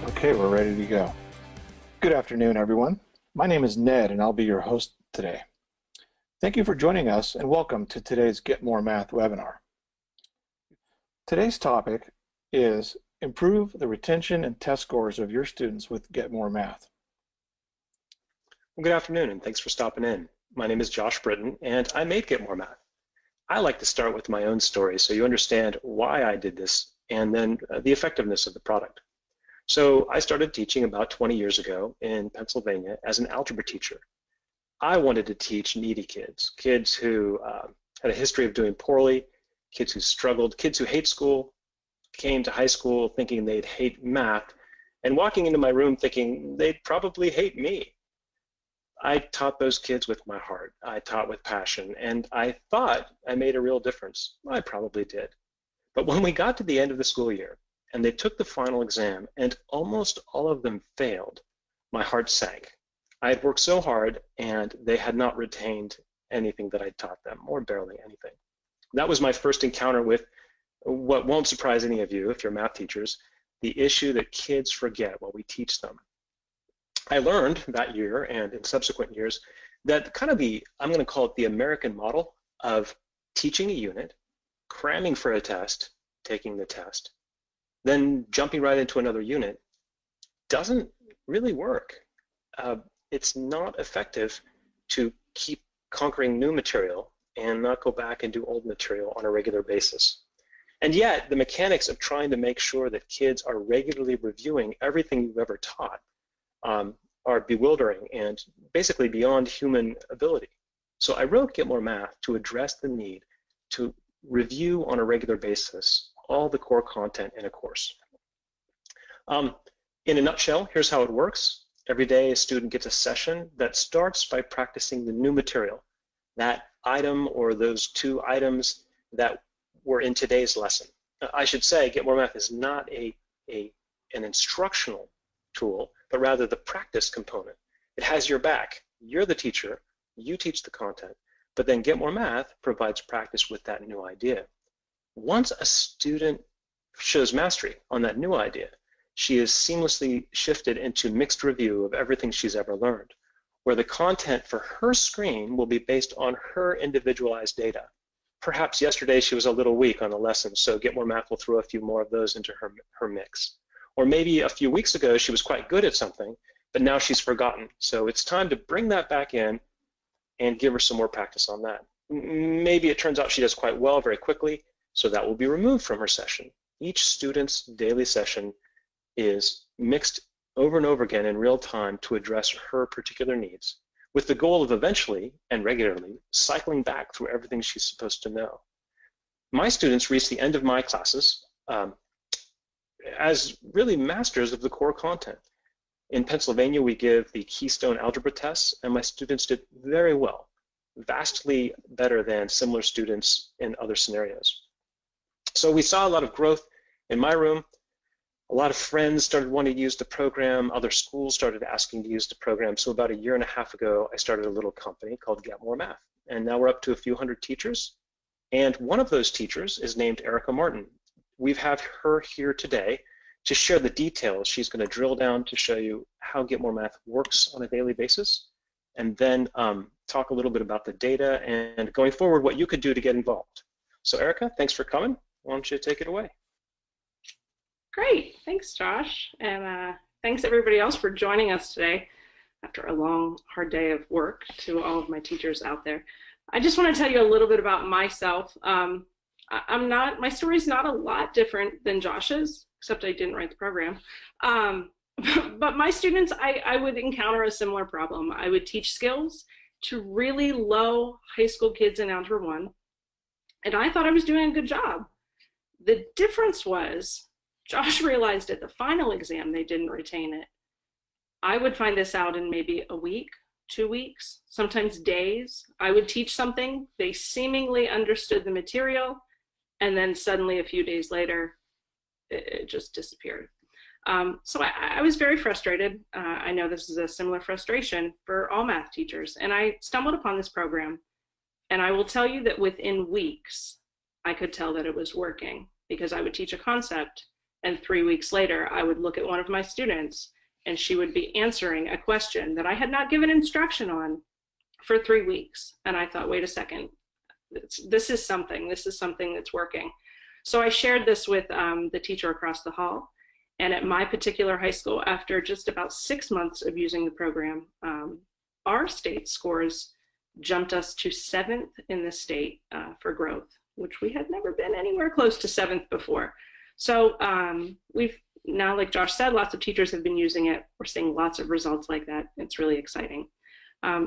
Okay, we're ready to go. Good afternoon, everyone. My name is Ned, and I'll be your host today. Thank you for joining us, and welcome to today's Get More Math webinar. Today's topic is improve the retention and test scores of your students with Get More Math. Well, good afternoon, and thanks for stopping in. My name is Josh Britton, and I made Get More Math. I like to start with my own story so you understand why I did this and then the effectiveness of the product. So I started teaching about 20 years ago in Pennsylvania as an algebra teacher. I wanted to teach needy kids, kids who had a history of doing poorly, kids who struggled, kids who hate school, came to high school thinking they'd hate math, and walking into my room thinking they'd probably hate me. I taught those kids with my heart. I taught with passion, and I thought I made a real difference. I probably did. But when we got to the end of the school year, and they took the final exam, and almost all of them failed, my heart sank. I had worked so hard, and they had not retained anything that I taught them, or barely anything. That was my first encounter with what won't surprise any of you if you're math teachers, the issue that kids forget what we teach them. I learned that year and in subsequent years that kind of I'm going to call it the American model of teaching a unit, cramming for a test, taking the test, then jumping right into another unit doesn't really work. It's not effective to keep conquering new material and not go back and do old material on a regular basis. And yet, the mechanics of trying to make sure that kids are regularly reviewing everything you've ever taught are bewildering and basically beyond human ability. So I wrote Get More Math to address the need to review on a regular basis all the core content in a course. In a nutshell, here's how it works. Every day a student gets a session that starts by practicing the new material, that item or those two items that were in today's lesson. I should say Get More Math is not an instructional tool, but rather the practice component. It has your back. You're the teacher, you teach the content, but then Get More Math provides practice with that new idea. Once a student shows mastery on that new idea, she is seamlessly shifted into mixed review of everything she's ever learned, where the content for her screen will be based on her individualized data. Perhaps yesterday she was a little weak on a lesson, so Get More Math will throw a few more of those into her mix. Or maybe a few weeks ago she was quite good at something, but now she's forgotten. So it's time to bring that back in and give her some more practice on that. Maybe it turns out she does quite well very quickly, so that will be removed from her session. Each student's daily session is mixed over and over again in real time to address her particular needs, with the goal of eventually and regularly cycling back through everything she's supposed to know. My students reach the end of my classes as really masters of the core content. In Pennsylvania, we give the Keystone Algebra tests, and my students did very well, vastly better than similar students in other scenarios. So we saw a lot of growth in my room. A lot of friends started wanting to use the program. Other schools started asking to use the program. So about a year and a half ago, I started a little company called Get More Math. And now we're up to a few hundred teachers. And one of those teachers is named Erica Martin. We've had her here today to share the details. She's going to drill down to show you how Get More Math works on a daily basis, and then talk a little bit about the data and going forward what you could do to get involved. So Erica, thanks for coming. Why don't you take it away? Great, thanks Josh, and thanks everybody else for joining us today after a long, hard day of work. To all of my teachers out there, I just want to tell you a little bit about myself. My story's not a lot different than Josh's, except I didn't write the program. But my students, I would encounter a similar problem. I would teach skills to really low high school kids in Algebra 1, and I thought I was doing a good job. The difference was Josh realized at the final exam they didn't retain it. I would find this out in maybe a week, 2 weeks, sometimes days. I would teach something, they seemingly understood the material, and then suddenly a few days later, it just disappeared. So I was very frustrated. I know this is a similar frustration for all math teachers, and I stumbled upon this program, and I will tell you that within weeks, I could tell that it was working, because I would teach a concept, And 3 weeks later, I would look at one of my students and she would be answering a question that I had not given instruction on for 3 weeks. And I thought, wait a second, this is something that's working. So I shared this with the teacher across the hall. And at my particular high school, after just about 6 months of using the program, our state scores jumped us to 7th in the state for growth, which we had never been anywhere close to 7th before. So we've now, like Josh said, lots of teachers have been using it. We're seeing lots of results like that. It's really exciting.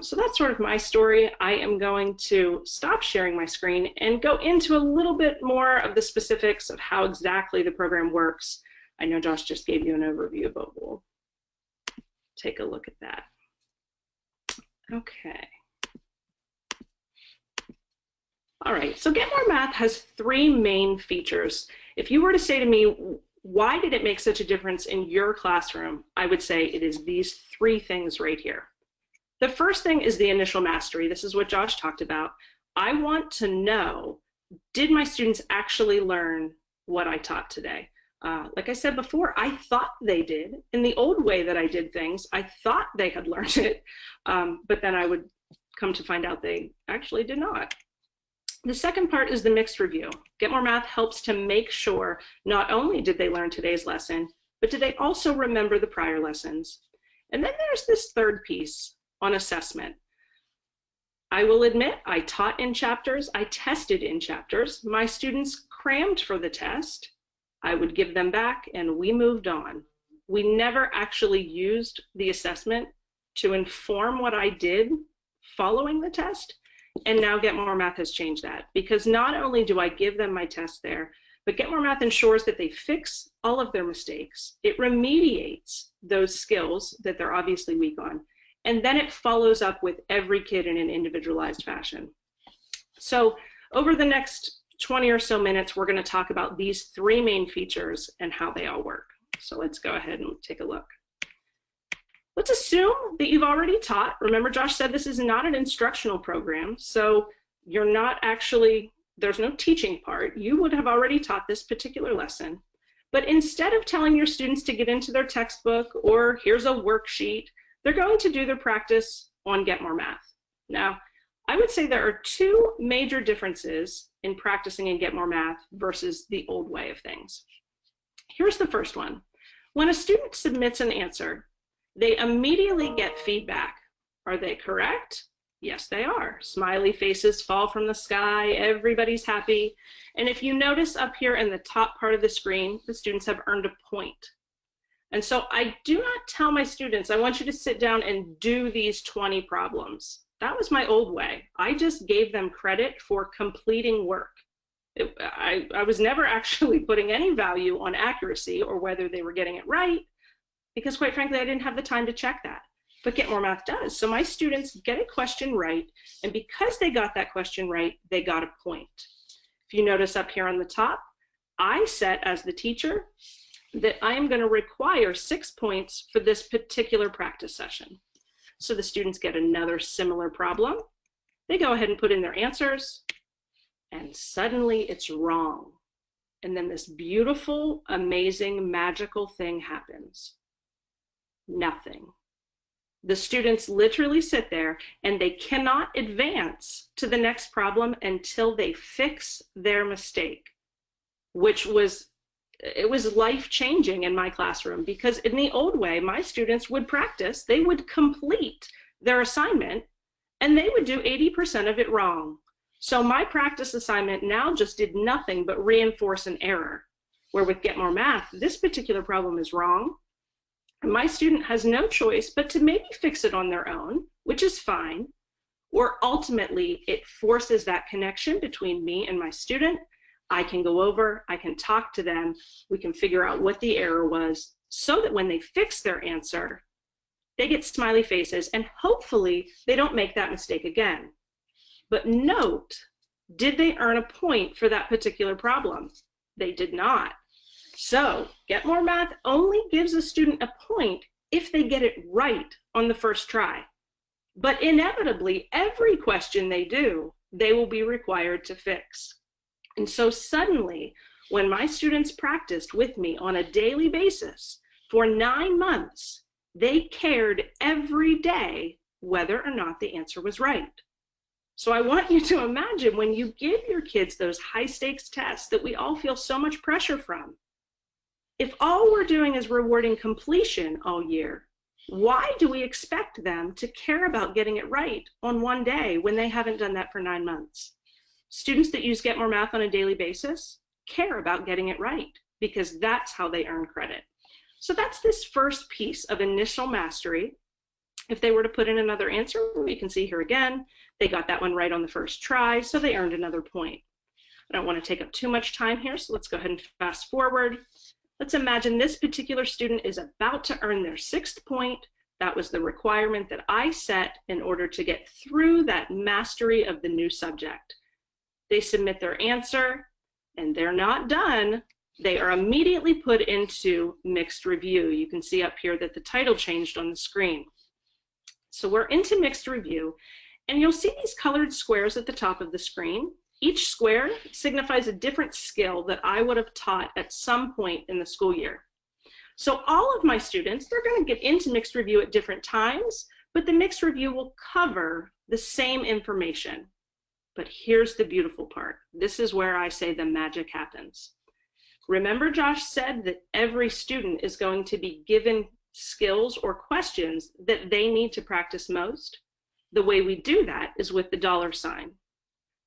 So that's sort of my story. I am going to stop sharing my screen and go into a little bit more of the specifics of how exactly the program works. I know Josh just gave you an overview, but we'll take a look at that. Okay. All right, so Get More Math has 3 main features. If you were to say to me, why did it make such a difference in your classroom? I would say it is these 3 things right here. The first thing is the initial mastery. This is what Josh talked about. I want to know, did my students actually learn what I taught today? Like I said before, I thought they did. In the old way that I did things, I thought they had learned it, but then I would come to find out they actually did not. The second part is the mixed review. Get More Math helps to make sure not only did they learn today's lesson, but did they also remember the prior lessons? And then there's this third piece on assessment. I will admit I taught in chapters, I tested in chapters. My students crammed for the test. I would give them back and we moved on. We never actually used the assessment to inform what I did following the test. And now Get More Math has changed that, because not only do I give them my test there, but Get More Math ensures that they fix all of their mistakes. It remediates those skills that they're obviously weak on. And then it follows up with every kid in an individualized fashion. So over the next 20 or so minutes, we're going to talk about these 3 main features and how they all work. So let's go ahead and take a look. Let's assume that you've already taught. Remember, Josh said this is not an instructional program, so you're not actually, there's no teaching part. You would have already taught this particular lesson. But instead of telling your students to get into their textbook or here's a worksheet, they're going to do their practice on Get More Math. Now, I would say there are 2 major differences in practicing in Get More Math versus the old way of things. Here's the first one. When a student submits an answer, they immediately get feedback. Are they correct? Yes, they are. Smiley faces fall from the sky, everybody's happy. And if you notice up here in the top part of the screen, the students have earned a point. And so I do not tell my students, I want you to sit down and do these 20 problems. That was my old way. I just gave them credit for completing work. I was never actually putting any value on accuracy or whether they were getting it right, because quite frankly, I didn't have the time to check that. But Get More Math does. So my students get a question right, and because they got that question right, they got a point. If you notice up here on the top, I set as the teacher that I am going to require 6 points for this particular practice session. So the students get another similar problem. They go ahead and put in their answers, and suddenly it's wrong. And then this beautiful, amazing, magical thing happens. Nothing. The students literally sit there and they cannot advance to the next problem until they fix their mistake, which was, it was life-changing in my classroom, because in the old way, my students would practice, they would complete their assignment, and they would do 80% of it wrong. So my practice assignment now just did nothing but reinforce an error, where with Get More Math, this particular problem is wrong. My student has no choice but to maybe fix it on their own, which is fine, or ultimately it forces that connection between me and my student. I can go over, I can talk to them, we can figure out what the error was, so that when they fix their answer, they get smiley faces and hopefully they don't make that mistake again. But note, did they earn a point for that particular problem? They did not. So Get More Math only gives a student a point if they get it right on the first try. But inevitably, every question they do, they will be required to fix. And so suddenly, when my students practiced with me on a daily basis for 9 months, they cared every day whether or not the answer was right. So I want you to imagine when you give your kids those high stakes tests that we all feel so much pressure from, if all we're doing is rewarding completion all year, why do we expect them to care about getting it right on one day when they haven't done that for 9 months? Students that use Get More Math on a daily basis care about getting it right because that's how they earn credit. So that's this first piece of initial mastery. If they were to put in another answer, we can see here again, they got that one right on the first try, so they earned another point. I don't want to take up too much time here, so let's go ahead and fast forward. Let's imagine this particular student is about to earn their 6th point. That was the requirement that I set in order to get through that mastery of the new subject. They submit their answer, and they're not done. They are immediately put into mixed review. You can see up here that the title changed on the screen. So we're into mixed review, and you'll see these colored squares at the top of the screen. Each square signifies a different skill that I would have taught at some point in the school year. So all of my students, they're going to get into mixed review at different times, but the mixed review will cover the same information. But here's the beautiful part. This is where I say the magic happens. Remember, Josh said that every student is going to be given skills or questions that they need to practice most. The way we do that is with the dollar sign.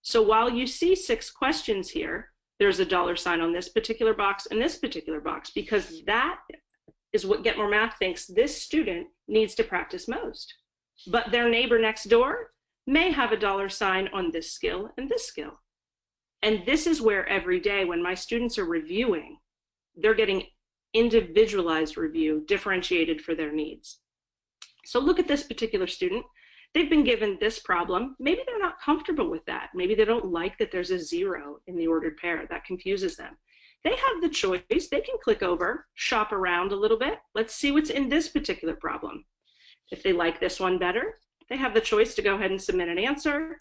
So while you see 6 questions here, there's a dollar sign on this particular box and this particular box, because that is what Get More Math thinks this student needs to practice most. But their neighbor next door may have a dollar sign on this skill and this skill. And this is where every day when my students are reviewing, they're getting individualized review differentiated for their needs. So look at this particular student. They've been given this problem. Maybe they're not comfortable with that. Maybe they don't like that there's a 0 in the ordered pair. That confuses them. They have the choice. They can click over, shop around a little bit. Let's see what's in this particular problem. If they like this one better, they have the choice to go ahead and submit an answer.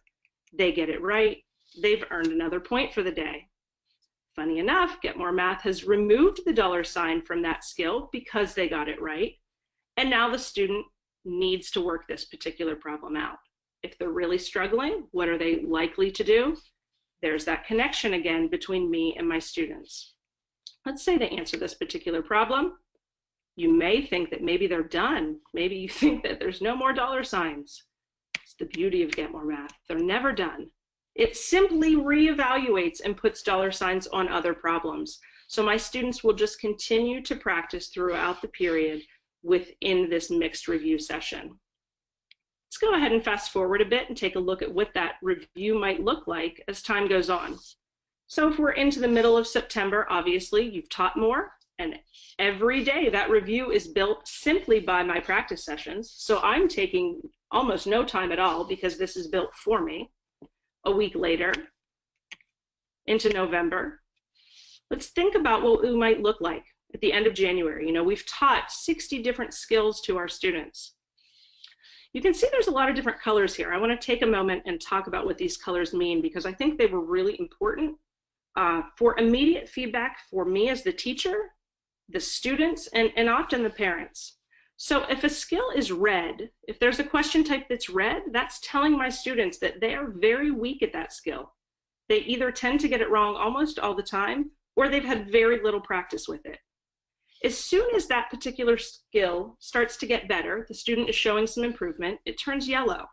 They get it right. They've earned another point for the day. Funny enough, Get More Math has removed the dollar sign from that skill because they got it right. And now the student needs to work this particular problem out. If they're really struggling, what are they likely to do? There's that connection again between me and my students. Let's say they answer this particular problem. You may think that maybe they're done. Maybe you think that there's no more dollar signs. It's the beauty of Get More Math. They're never done. It simply reevaluates and puts dollar signs on other problems. So my students will just continue to practice throughout the period within this mixed review session. Let's go ahead and fast forward a bit and take a look at what that review might look like as time goes on. So if we're into the middle of September, obviously you've taught more, and every day that review is built simply by my practice sessions. So I'm taking almost no time at all because this is built for me. A week later, into November, let's think about what we might look like at the end of January. You know, we've taught 60 different skills to our students. You can see there's a lot of different colors here. I want to take a moment and talk about what these colors mean because I think they were really important for immediate feedback for me as the teacher, the students, and often the parents. So if a skill is red, if there's a question type that's red, that's telling my students that they are very weak at that skill. They either tend to get it wrong almost all the time, or they've had very little practice with it. As soon as that particular skill starts to get better, the student is showing some improvement, it turns yellow.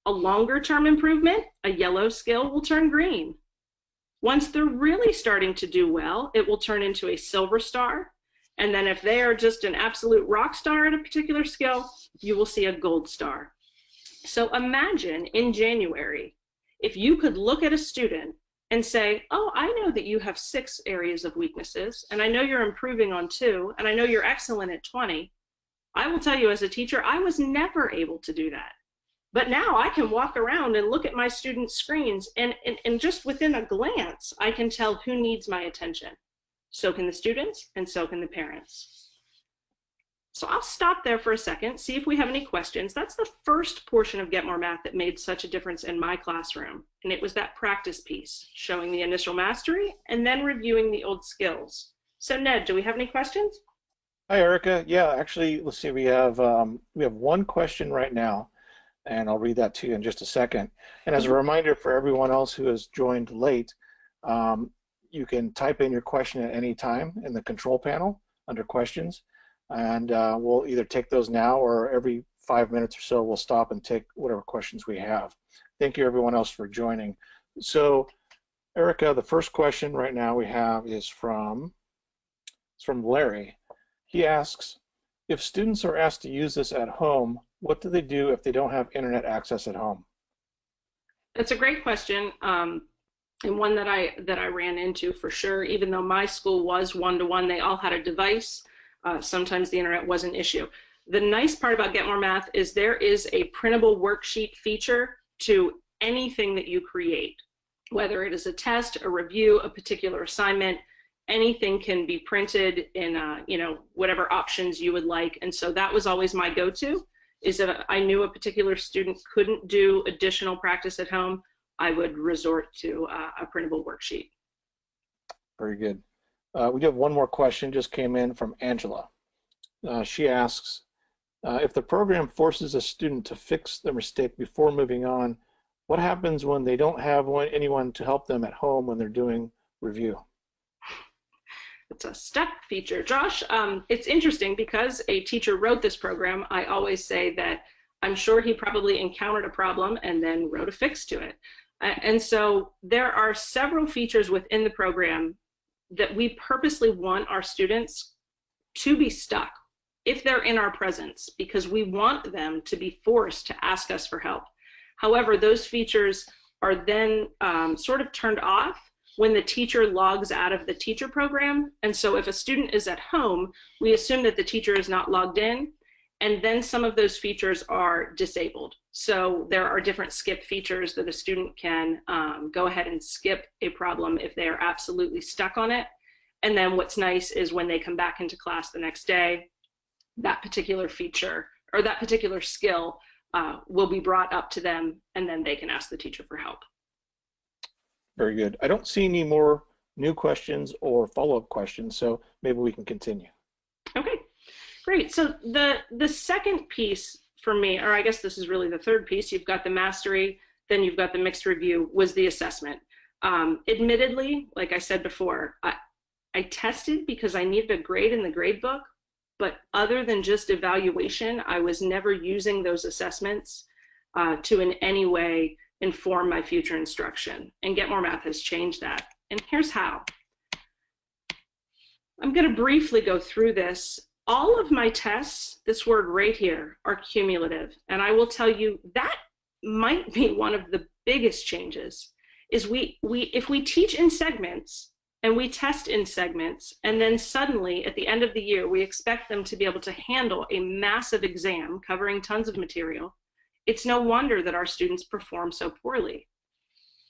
A longer term improvement, a yellow skill will turn green. Once they're really starting to do well, it will turn into a silver star. And then if they are just an absolute rock star at a particular skill, you will see a gold star. So imagine in January, if you could look at a student and say, oh, I know that you have 6 areas of weaknesses, and I know you're improving on 2, and I know you're excellent at 20. I will tell you as a teacher, I was never able to do that. But now I can walk around and look at my students' screens, and just within a glance, I can tell who needs my attention. So can the students, and so can the parents. So I'll stop there for a second, see if we have any questions. That's the first portion of Get More Math that made such a difference in my classroom. And it was that practice piece, showing the initial mastery and then reviewing the old skills. So Ned, do we have any questions? Hi, Erica. Yeah, actually, let's see. We have one question right now, and I'll read that to you in just a second. And as a reminder for everyone else who has joined late, you can type in your question at any time in the control panel under questions, and we'll either take those now or every 5 minutes or so we'll stop and take whatever questions we have. Thank you everyone else for joining. So Erica, the first question right now we have is from Larry. He asks, if students are asked to use this at home, what do they do if they don't have internet access at home? That's a great question, and one that I ran into for sure. Even though my school was one-to-one, they all had a device. Sometimes the internet was an issue. The nice part about Get More Math is there is a printable worksheet feature to anything that you create, whether it is a test, a review, a particular assignment. Anything can be printed in whatever options you would like. And so that was always my go-to, is if I knew a particular student couldn't do additional practice at home, I would resort to a printable worksheet. Very good. We have one more question just came in from Angela. She asks, if the program forces a student to fix their mistake before moving on, what happens when they don't have anyone to help them at home when they're doing review? It's a step feature. Josh, it's interesting because a teacher wrote this program. I always say that I'm sure he probably encountered a problem and then wrote a fix to it. And so there are several features within the program that we purposely want our students to be stuck if they're in our presence, because we want them to be forced to ask us for help. However, those features are then sort of turned off when the teacher logs out of the teacher program. And so if a student is at home, we assume that the teacher is not logged in, and then some of those features are disabled. So there are different skip features that a student can go ahead and skip a problem if they are absolutely stuck on it. And then what's nice is when they come back into class the next day, that particular feature or that particular skill will be brought up to them, and then they can ask the teacher for help. Very good. I don't see any more new questions or follow-up questions, so maybe we can continue. Okay, great. So the second piece for me, or I guess this is really the third piece, you've got the mastery, then you've got the mixed review, was the assessment. Admittedly, like I said before, I tested because I needed a grade in the grade book, but other than just evaluation, I was never using those assessments to in any way inform my future instruction. And Get More Math has changed that. And here's how. I'm going to briefly go through this. All of my tests, this word right here, are cumulative. And I will tell you that might be one of the biggest changes, is if we teach in segments and we test in segments, and then suddenly at the end of the year, we expect them to be able to handle a massive exam covering tons of material, it's no wonder that our students perform so poorly.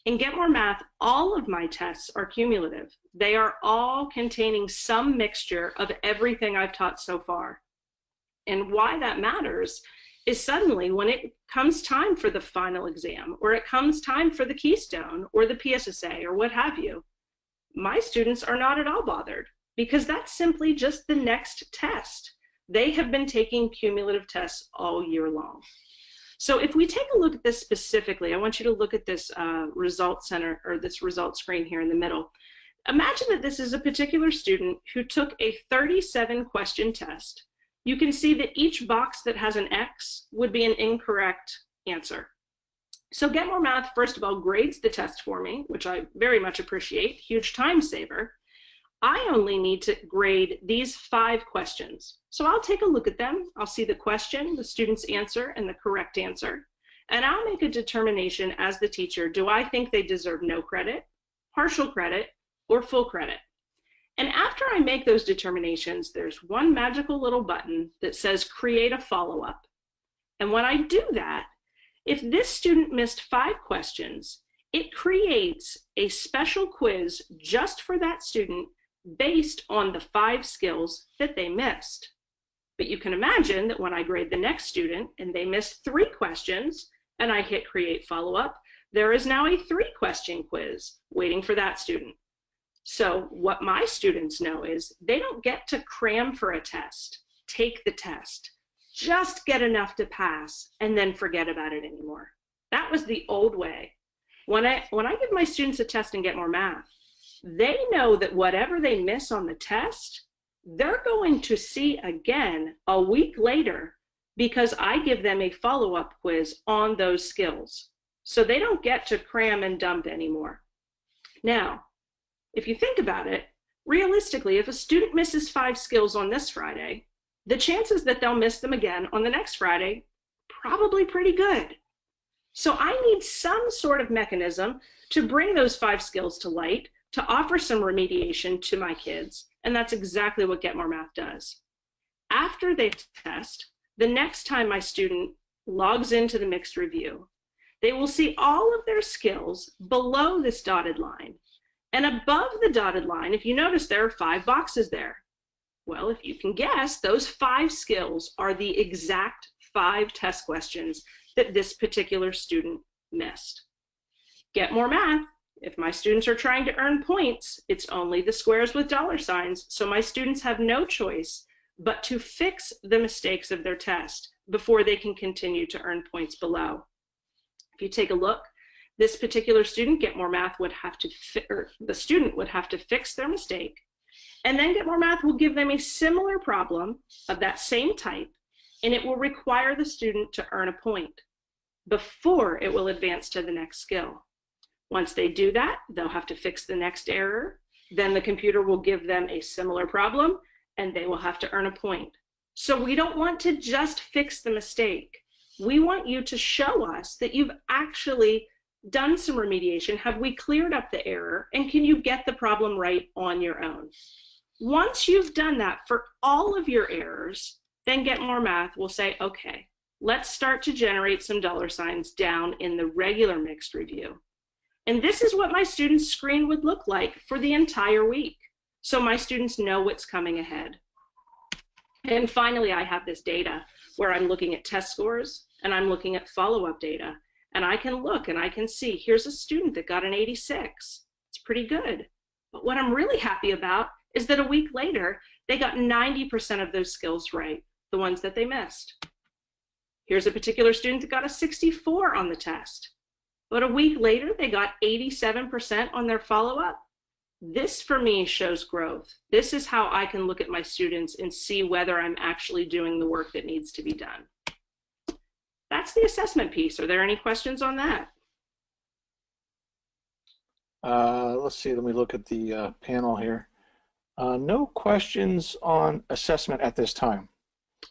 In Get More Math, all of my tests are cumulative. They are all containing some mixture of everything I've taught so far. And why that matters is suddenly when it comes time for the final exam, or it comes time for the Keystone or the PSSA or what have you, my students are not at all bothered, because that's simply just the next test. They have been taking cumulative tests all year long. So if we take a look at this specifically, I want you to look at this result center, or this result screen here in the middle. Imagine that this is a particular student who took a 37 question test. You can see that each box that has an X would be an incorrect answer. So Get More Math, first of all, grades the test for me, which I very much appreciate, huge time saver. I only need to grade these 5 questions. So I'll take a look at them. I'll see the question, the student's answer, and the correct answer. And I'll make a determination as the teacher, do I think they deserve no credit, partial credit, or full credit? And after I make those determinations, there's one magical little button that says create a follow-up. And when I do that, if this student missed 5 questions, it creates a special quiz just for that student based on the 5 skills that they missed. But you can imagine that when I grade the next student and they missed 3 questions and I hit create follow-up, there is now a 3-question quiz waiting for that student. So what my students know is they don't get to cram for a test, take the test, just get enough to pass and then forget about it anymore. That was the old way. When I give my students a test and Get More Math, they know that whatever they miss on the test, they're going to see again a week later because I give them a follow-up quiz on those skills. So they don't get to cram and dump anymore. Now, if you think about it, realistically, if a student misses 5 skills on this Friday, the chances that they'll miss them again on the next Friday, probably pretty good. So I need some sort of mechanism to bring those 5 skills to light, to offer some remediation to my kids, and that's exactly what Get More Math does. After they test, the next time my student logs into the mixed review, they will see all of their skills below this dotted line. And above the dotted line, if you notice, there are 5 boxes there. Well, if you can guess, those 5 skills are the exact 5 test questions that this particular student missed. Get More Math. If my students are trying to earn points, it's only the squares with dollar signs, so my students have no choice but to fix the mistakes of their test before they can continue to earn points below. If you take a look, this particular student, Get More Math would have to, the student would have to fix their mistake, and then Get More Math will give them a similar problem of that same type, and it will require the student to earn a point before it will advance to the next skill. Once they do that, they'll have to fix the next error. Then the computer will give them a similar problem, and they will have to earn a point. So we don't want to just fix the mistake. We want you to show us that you've actually done some remediation. Have we cleared up the error? And can you get the problem right on your own? Once you've done that for all of your errors, then Get More Math will say, okay, let's start to generate some dollar signs down in the regular mixed review. And this is what my students' screen would look like for the entire week. So my students know what's coming ahead. And finally, I have this data where I'm looking at test scores and I'm looking at follow-up data. And I can look and I can see, here's a student that got an 86. It's pretty good. But what I'm really happy about is that a week later, they got 90% of those skills right, the ones that they missed. Here's a particular student that got a 64 on the test. But a week later, they got 87% on their follow-up. This, for me, shows growth. This is how I can look at my students and see whether I'm actually doing the work that needs to be done. That's the assessment piece. Are there any questions on that? Let's see, let me look at the panel here. No questions on assessment at this time.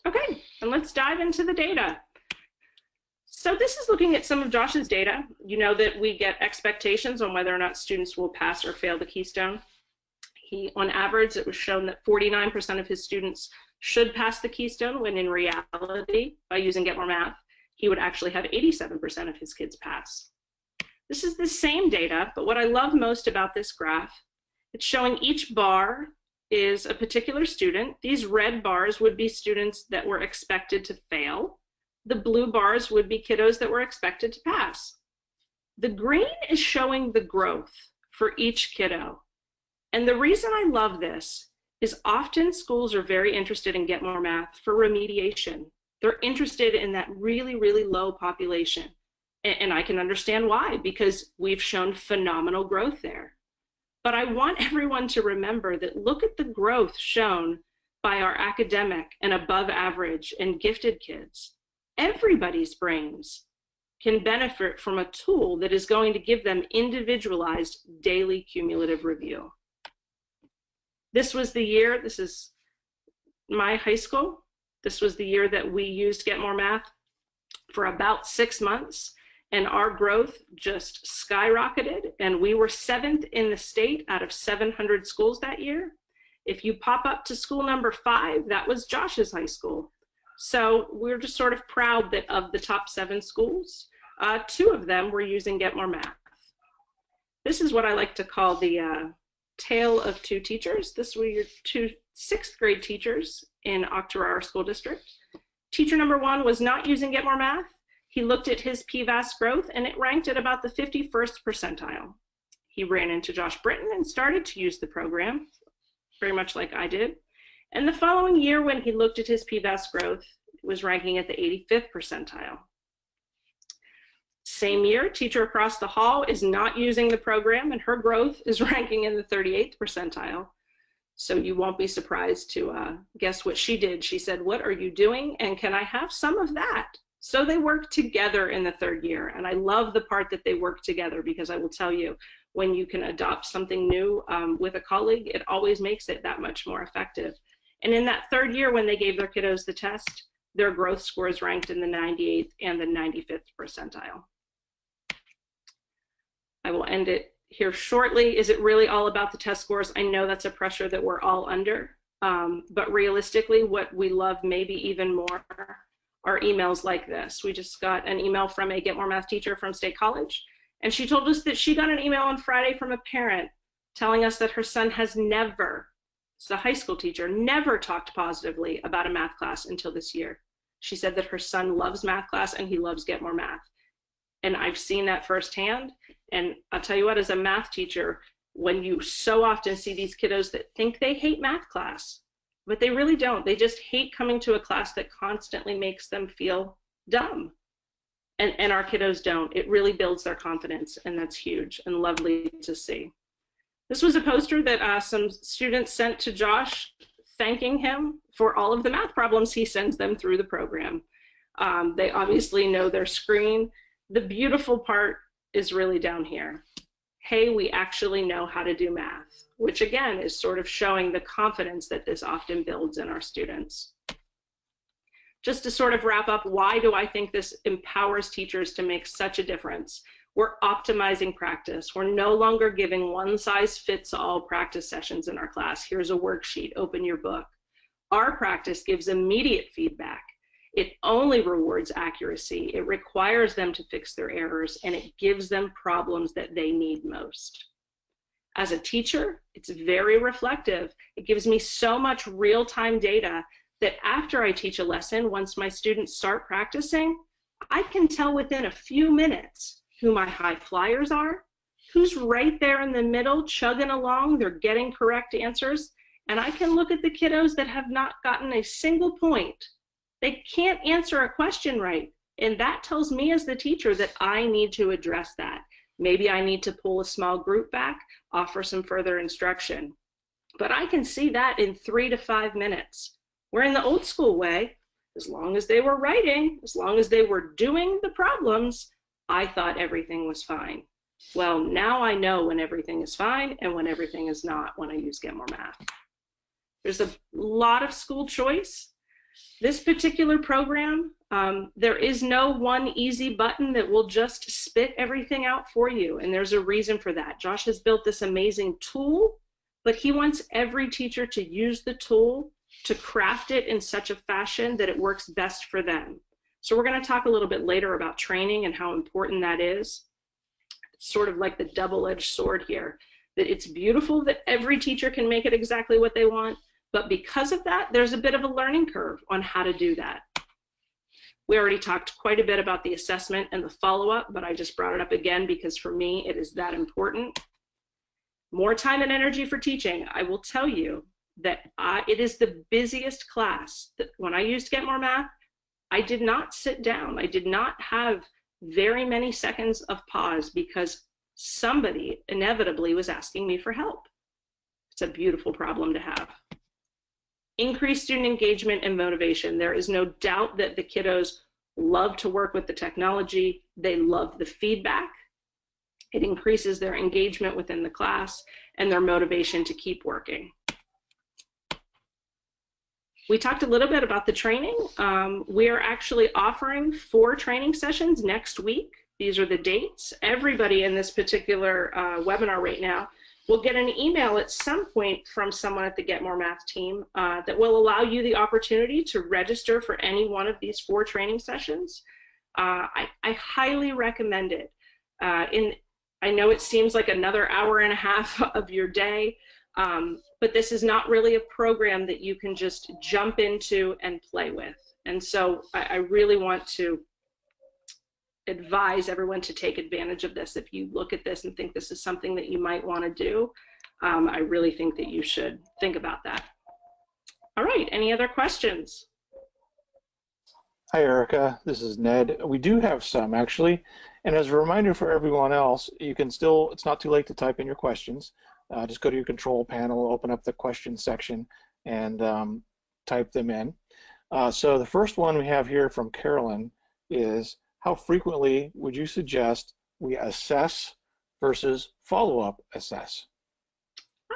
Okay, and let's dive into the data. So this is looking at some of Josh's data. You know that we get expectations on whether or not students will pass or fail the Keystone. On average, it was shown that 49% of his students should pass the Keystone, when in reality, by using Get More Math, he would actually have 87% of his kids pass. This is the same data, but what I love most about this graph, it's showing each bar is a particular student. These red bars would be students that were expected to fail. The blue bars would be kiddos that were expected to pass. The green is showing the growth for each kiddo. And the reason I love this is often schools are very interested in Get More Math for remediation. They're interested in that really, really low population. And I can understand why, because we've shown phenomenal growth there. But I want everyone to remember that look at the growth shown by our academic and above average and gifted kids. Everybody's brains can benefit from a tool that is going to give them individualized daily cumulative review. This was the year, this is my high school. This was the year that we used Get More Math for about 6 months, and our growth just skyrocketed, and we were 7th in the state out of 700 schools that year. If you pop up to school number 5, that was Josh's high school. So we're just sort of proud that of the top 7 schools, 2 of them were using Get More Math. This is what I like to call the tale of 2 teachers. This were your 2 6th grade teachers in Octorara School District. Teacher number 1 was not using Get More Math. He looked at his PVAS growth and it ranked at about the 51st percentile. He ran into Josh Britton and started to use the program, very much like I did. And the following year, when he looked at his PVAS growth, it was ranking at the 85th percentile. Same year, teacher across the hall is not using the program and her growth is ranking in the 38th percentile. So you won't be surprised to guess what she did. She said, "What are you doing? And can I have some of that?" So they worked together in the 3rd year. And I love the part that they work together, because I will tell you, when you can adopt something new with a colleague, it always makes it that much more effective. And in that 3rd year, when they gave their kiddos the test, their growth scores ranked in the 98th and the 95th percentile. I will end it here shortly. Is it really all about the test scores? I know that's a pressure that we're all under, but realistically, what we love maybe even more are emails like this. We just got an email from a Get More Math teacher from State College, and she told us that she got an email on Friday from a parent telling us that her son has never, it's a high school teacher, never talked positively about a math class until this year. She said that her son loves math class and he loves Get More Math. And I've seen that firsthand. And I'll tell you what, as a math teacher, when you so often see these kiddos that think they hate math class, but they really don't. They just hate coming to a class that constantly makes them feel dumb. And our kiddos don't. It really builds their confidence, and that's huge and lovely to see. This was a poster that some students sent to Josh, thanking him for all of the math problems he sends them through the program. They obviously know their screen. The beautiful part is really down here. Hey, we actually know how to do math, which again is sort of showing the confidence that this often builds in our students. Just to sort of wrap up, why do I think this empowers teachers to make such a difference? We're optimizing practice. We're no longer giving one-size-fits-all practice sessions in our class. Here's a worksheet, open your book. Our practice gives immediate feedback. It only rewards accuracy. It requires them to fix their errors, and it gives them problems that they need most. As a teacher, it's very reflective. It gives me so much real-time data that after I teach a lesson, once my students start practicing, I can tell within a few minutes who my high flyers are, who's right there in the middle chugging along, they're getting correct answers, and I can look at the kiddos that have not gotten a single point. They can't answer a question right, and that tells me as the teacher that I need to address that. Maybe I need to pull a small group back, offer some further instruction. But I can see that in 3 to 5 minutes. Where in the old school way, as long as they were writing, as long as they were doing the problems, I thought everything was fine. Well, now I know when everything is fine and when everything is not when I use Get More Math. There's a lot of school choice. This particular program, there is no one easy button that will just spit everything out for you, and there's a reason for that. Josh has built this amazing tool, but he wants every teacher to use the tool to craft it in such a fashion that it works best for them. So we're going to talk a little bit later about training and how important that is. It's sort of like the double-edged sword here, that it's beautiful that every teacher can make it exactly what they want, but because of that, there's a bit of a learning curve on how to do that. We already talked quite a bit about the assessment and the follow-up, but I just brought it up again because for me, it is that important. More time and energy for teaching. I will tell you that it is the busiest class. That when I used Get More Math, I did not sit down. I did not have very many seconds of pause because somebody inevitably was asking me for help. It's a beautiful problem to have. Increased student engagement and motivation. There is no doubt that the kiddos love to work with the technology. They love the feedback. It increases their engagement within the class and their motivation to keep working. We talked a little bit about the training. We are actually offering 4 training sessions next week. These are the dates. Everybody in this particular webinar right now will get an email at some point from someone at the Get More Math team that will allow you the opportunity to register for any one of these 4 training sessions. I highly recommend it. I know it seems like another hour and a half of your day, But this is not really a program that you can just jump into and play with. And so I really want to advise everyone to take advantage of this. If you look at this and think this is something that you might want to do, I really think that you should think about that. All right, any other questions? Hi, Erica. This is Ned. We do have some, actually. And as a reminder for everyone else, you can still, it's not too late to type in your questions. Just go to your control panel, open up the question section, and type them in. So the first one we have here from Carolyn is, how frequently would you suggest we assess versus follow-up assess?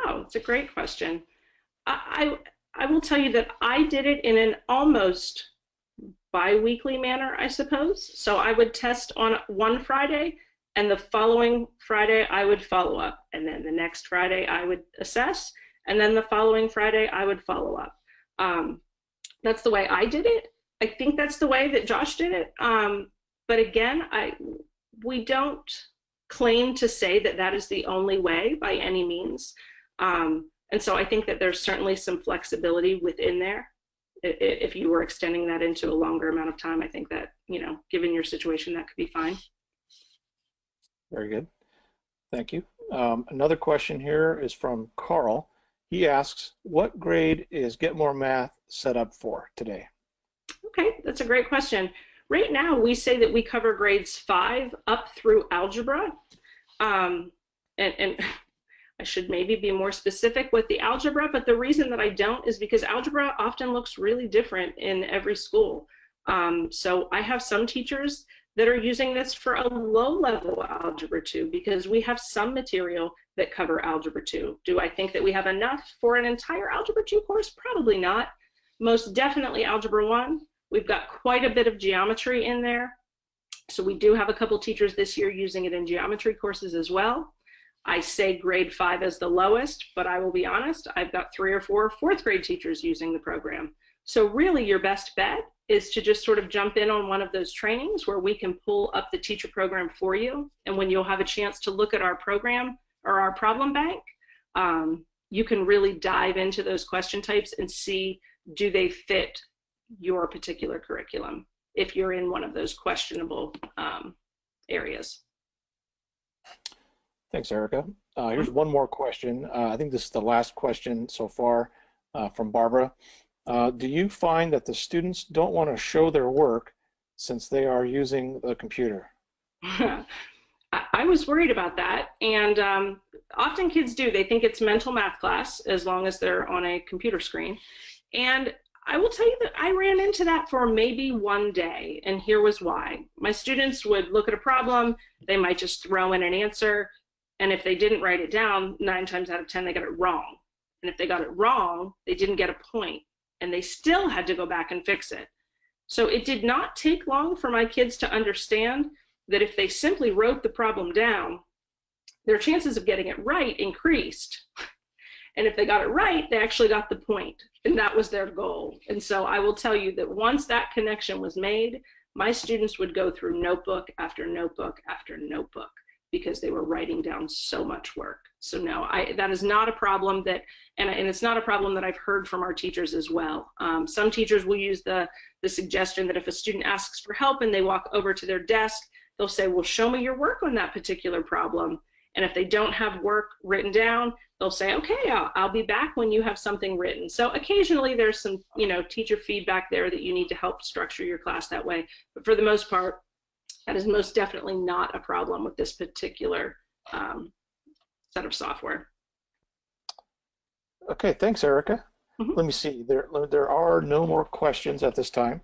Oh, it's a great question. I will tell you that I did it in an almost bi-weekly manner, I suppose. So I would test on one Friday, and the following Friday I would follow up, and then the next Friday I would assess, and then the following Friday I would follow up. That's the way I did it. I think that's the way that Josh did it. But again, we don't claim to say that that is the only way by any means. And so I think that there's certainly some flexibility within there. If you were extending that into a longer amount of time, I think that, given your situation, that could be fine. Very good. Thank you. Another question here is from Carl. He asks, what grade is Get More Math set up for today? Okay, that's a great question. Right now, we say that we cover grades 5 up through algebra. And I should maybe be more specific with the algebra, but the reason that I don't is because algebra often looks really different in every school. So I have some teachers that are using this for a low-level Algebra 2 because we have some material that cover Algebra 2. Do I think that we have enough for an entire Algebra 2 course? Probably not. Most definitely Algebra 1. We've got quite a bit of geometry in there. So we do have a couple teachers this year using it in geometry courses as well. I say grade 5 is the lowest, but I will be honest, I've got 3 or 4 fourth grade teachers using the program. So really your best bet is to just sort of jump in on one of those trainings where we can pull up the teacher program for you. And when you'll have a chance to look at our program or our problem bank, you can really dive into those question types and see, do they fit your particular curriculum if you're in one of those questionable areas. Thanks, Erica. Here's one more question. I think this is the last question so far from Barbara. Do you find that the students don't want to show their work since they are using the computer? I was worried about that, and often kids do. They think it's mental math class as long as they're on a computer screen. And I will tell you that I ran into that for maybe one day, and here was why. My students would look at a problem, they might just throw in an answer, and if they didn't write it down, 9 times out of 10 they got it wrong. And if they got it wrong, they didn't get a point, and they still had to go back and fix it. So it did not take long for my kids to understand that if they simply wrote the problem down, their chances of getting it right increased. And if they got it right, they actually got the point, and that was their goal. And so I will tell you that once that connection was made, my students would go through notebook after notebook after notebook because they were writing down so much work. So no, that is not a problem that, and it's not a problem that I've heard from our teachers as well. Some teachers will use the suggestion that if a student asks for help and they walk over to their desk, they'll say, well, show me your work on that particular problem. And if they don't have work written down, they'll say, okay, I'll be back when you have something written. So occasionally there's some, teacher feedback there that you need to help structure your class that way. But for the most part, that is most definitely not a problem with this particular set of software. Okay, thanks, Erica. Mm-hmm. Let me see. There are no more questions at this time.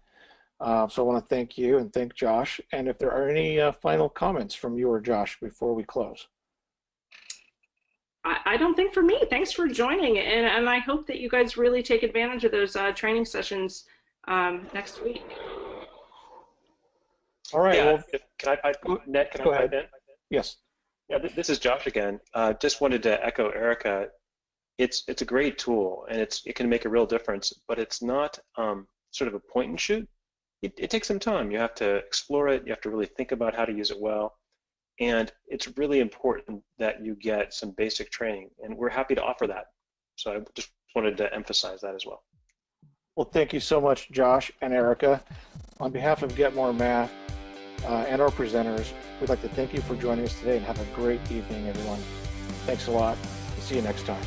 So I want to thank you and thank Josh. And if there are any final comments from you or Josh before we close. I don't think for me. Thanks for joining, and I hope that you guys really take advantage of those training sessions next week. All right. Yeah, well, can I pipe in? Yes. Yeah, this is Josh again. Just wanted to echo Erica. It's a great tool, and it can make a real difference, but it's not sort of a point and shoot. It takes some time. You have to explore it. You have to really think about how to use it well. And it's really important that you get some basic training, and we're happy to offer that. So I just wanted to emphasize that as well. Well, thank you so much, Josh and Erica. On behalf of Get More Math and our presenters, we'd like to thank you for joining us today and have a great evening, everyone. Thanks a lot. We'll see you next time.